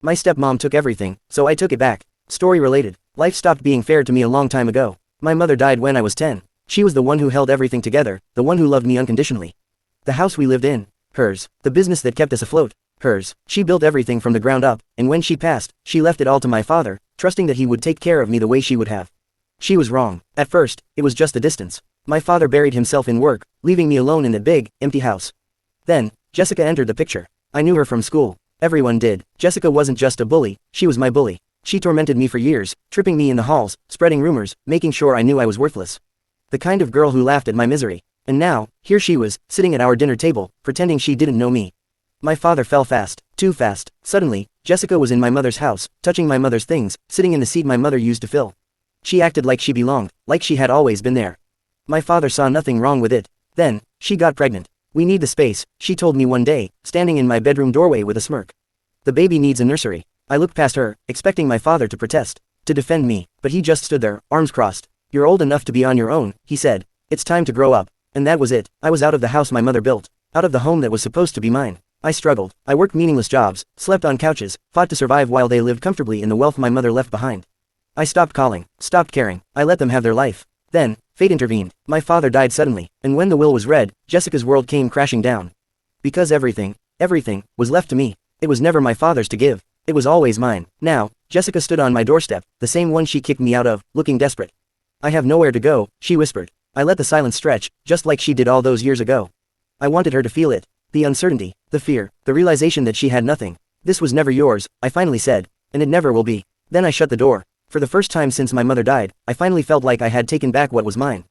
My stepmom took everything, so I took it back. Story related. Life stopped being fair to me a long time ago. My mother died when I was 10. She was the one who held everything together, the one who loved me unconditionally. The house we lived in, hers. The business that kept us afloat, hers. She built everything from the ground up, and when she passed, she left it all to my father, trusting that he would take care of me the way she would have. She was wrong. At first, it was just the distance. My father buried himself in work, leaving me alone in that big, empty house. Then, Jessica entered the picture. I knew her from school. Everyone did. Jessica wasn't just a bully, she was my bully. She tormented me for years, tripping me in the halls, spreading rumors, making sure I knew I was worthless. The kind of girl who laughed at my misery. And now, here she was, sitting at our dinner table, pretending she didn't know me. My father fell fast, too fast. Suddenly, Jessica was in my mother's house, touching my mother's things, sitting in the seat my mother used to fill. She acted like she belonged, like she had always been there. My father saw nothing wrong with it. Then, she got pregnant. We need the space, she told me one day, standing in my bedroom doorway with a smirk. The baby needs a nursery. I looked past her, expecting my father to protest, to defend me, but he just stood there, arms crossed. You're old enough to be on your own, he said. It's time to grow up. And that was it. I was out of the house my mother built, out of the home that was supposed to be mine. I struggled. I worked meaningless jobs, slept on couches, fought to survive while they lived comfortably in the wealth my mother left behind. I stopped calling, stopped caring. I let them have their life. Then, fate intervened. My father died suddenly, and when the will was read, Jessica's world came crashing down. Because everything, was left to me. It was never my father's to give. It was always mine. Now, Jessica stood on my doorstep, the same one she kicked me out of, looking desperate. I have nowhere to go, she whispered. I let the silence stretch, just like she did all those years ago. I wanted her to feel it. The uncertainty, the fear, the realization that she had nothing. This was never yours, I finally said. And it never will be. Then I shut the door. For the first time since my mother died, I finally felt like I had taken back what was mine.